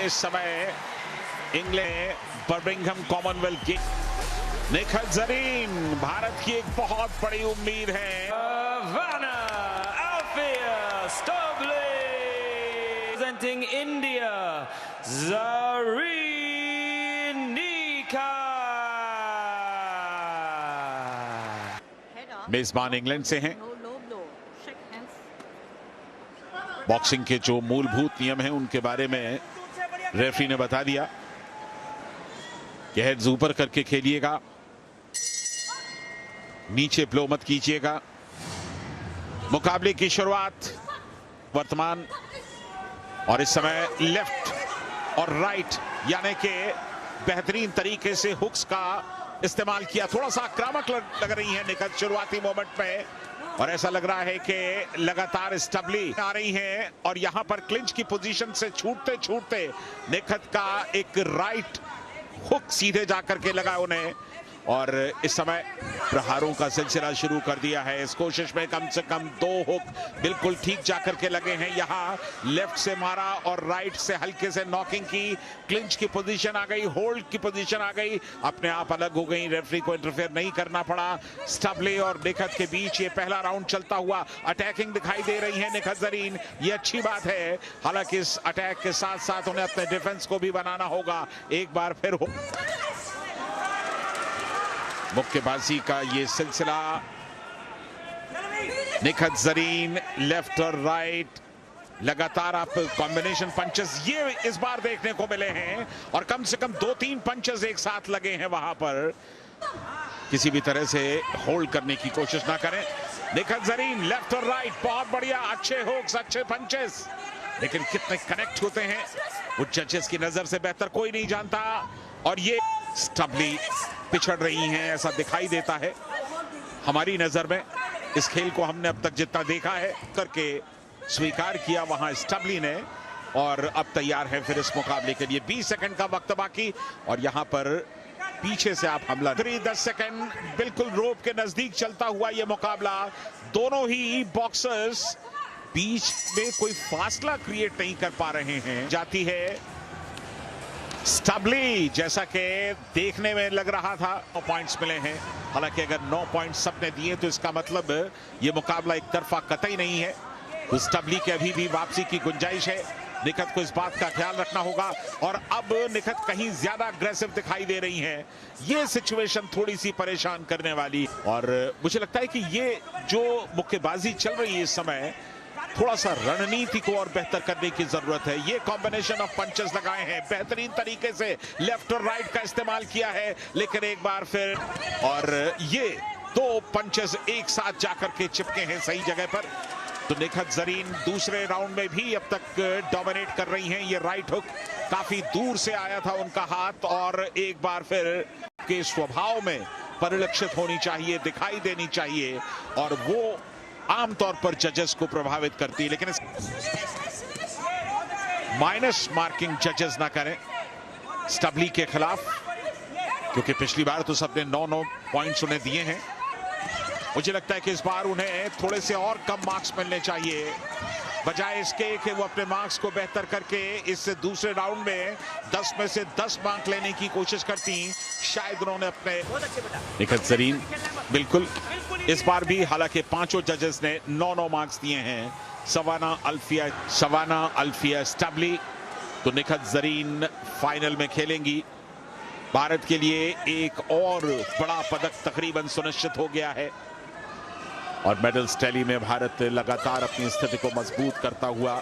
इस समय England Birmingham Commonwealth games. Nikhat Zareen Bharat की एक बहुत बड़ी उम्मीद है। Representing India, Zareen Nika। मेजबान इंग्लैंड से हैं। बॉक्सिंग के जो मूलभूत नियम हैं उनके बारे में रेफरी ने बता दिया कि हेड्स ऊपर करके खेलिएगा, नीचे ब्लो मत कीजिएगा। मुकाबले की शुरुआत वर्तमान और इस समय लेफ्ट और राइट यानी कि बेहतरीन तरीके से हुक्स का इस्तेमाल किया। थोड़ा सा आक्रामक लग रही है निखत शुरुआती मोमेंट में, और ऐसा लग रहा है कि लगातार स्टबली आ रही हैं और यहां पर क्लिंच की पोजीशन से छूटते छूटते निखत का एक राइट हुक सीधे जाकर के लगा उन्हें, और इस समय प्रहारों का सिलसिला शुरू कर दिया है। इस कोशिश में कम से कम 2 हुक बिल्कुल ठीक जाकर के लगे हैं। यहाँ लेफ्ट से मारा और राइट से हल्के से नॉकिंग की, क्लिंच की पोजीशन आ गई, होल्ड की पोजीशन आ गई, अपने आप अलग हो गई। रेफरी को इंटरफेयर नहीं करना पड़ा। स्टबले और निखत के बीच ये पहला राउंड चलता हुआ अटैकिंग दिखाई दे रही है निखत जरीन। ये अच्छी बात है, हालांकि इस अटैक के साथ साथ उन्हें अपने डिफेंस को भी बनाना होगा। एक बार फिर हो मुक्केबाजी का ये सिलसिला, निखत जरीन लेफ्ट और राइट लगातार आप कॉम्बिनेशन पंचेस ये इस बार देखने को मिले हैं, और कम से कम 2-3 पंचेस एक साथ लगे हैं। वहां पर किसी भी तरह से होल्ड करने की कोशिश ना करें। निखत जरीन लेफ्ट और राइट बहुत बढ़िया, अच्छे हुक्स, अच्छे पंचेस, लेकिन कितने कनेक्ट होते हैं वो जजेस की नजर से बेहतर कोई नहीं जानता। और ये स्टबली पिछड़ रही हैं ऐसा दिखाई देता है हमारी नजर में। इस खेल को हमने अब तक जितना देखा है करके स्वीकार किया वहां स्टबली ने, और अब तैयार है फिर इस मुकाबले के लिए। 20 सेकंड का वक्त बाकी, और यहां पर पीछे से आप हमला 10 सेकंड बिल्कुल रोप के नजदीक चलता हुआ यह मुकाबला। दोनों ही बॉक्सर्स बीच में कोई फासला क्रिएट नहीं कर पा रहे हैं। जाती है स्टबली, जैसा कि देखने में लग रहा था 9 पॉइंट्स मिले हैं। हालांकि अगर 9 पॉइंट्स सबने दिए तो इसका मतलब ये मुकाबला एक तरफा कतई नहीं है। तो स्टबली के अभी भी वापसी की गुंजाइश है। निखत को इस बात का ख्याल रखना होगा, और अब निखत कहीं ज्यादा अग्रेसिव दिखाई दे रही हैं। ये सिचुएशन थोड़ी सी परेशान करने वाली, और मुझे लगता है कि ये जो मुक्केबाजी चल रही है इस समय, थोड़ा सा रणनीति को और बेहतर करने की जरूरत है। ये कॉम्बिनेशन ऑफ पंचेस लगाए हैं, बेहतरीन तरीके से लेफ्ट और राइट का इस्तेमाल किया है, लेकिन एक बार फिर और ये 2 पंचेस एक साथ जाकर के चिपके हैं सही जगह पर। तो निखत जरीन दूसरे राउंड में भी अब तक डोमिनेट कर रही हैं। ये राइट हुक काफी दूर से आया था उनका हाथ, और एक बार फिर के स्वभाव में परिलक्षित होनी चाहिए, दिखाई देनी चाहिए, और वो आमतौर पर जजेस को प्रभावित करती है। लेकिन माइनस मार्किंग जजेस ना करें स्टबली के खिलाफ, क्योंकि पिछली बार तो सबने 9 पॉइंट्स उन्हें दिए हैं। मुझे लगता है कि इस बार उन्हें थोड़े से और कम मार्क्स मिलने चाहिए, बजाय इसके कि वो अपने मार्क्स को बेहतर करके इस दूसरे राउंड में 10 में से 10 मार्क लेने की कोशिश करती। शायद उन्होंने अपने निखत जरीन बिल्कुल इस बार भी, हालांकि 5 जजेस ने 9 मार्क्स दिए हैं। शवाना अल्फिया स्टबली, तो निखत जरीन फाइनल में खेलेंगी। भारत के लिए एक और बड़ा पदक तकरीबन सुनिश्चित हो गया है, और मेडल्स टैली में भारत लगातार अपनी स्थिति को मजबूत करता हुआ।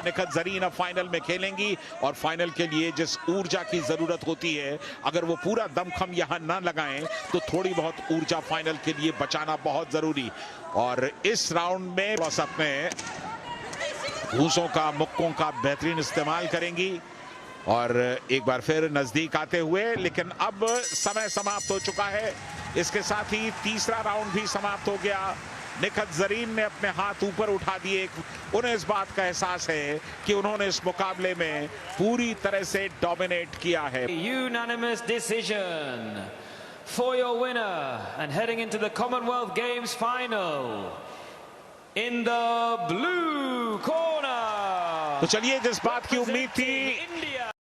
निखत जरीन अब फाइनल में खेलेंगी, और फाइनल के लिए जिस ऊर्जा की जरूरत होती है, अगर वो पूरा दमखम यहां ना लगाएं तो थोड़ी बहुत ऊर्जा फाइनल के लिए बचाना बहुत जरूरी। और इस राउंड में बस अपने घूसों का, मुक्कों का बेहतरीन इस्तेमाल करेंगी, और एक बार फिर नजदीक आते हुए, लेकिन अब समय समाप्त हो चुका है। इसके साथ ही तीसरा राउंड भी समाप्त हो गया। निखत जरीन ने अपने हाथ ऊपर उठा दिए। उन्हें इस बात का एहसास है कि उन्होंने इस मुकाबले में पूरी तरह से डोमिनेट किया है। Unanimous decision for your winner and heading into the Commonwealth Games final in the blue corner, तो चलिए जिस बात की उम्मीद थी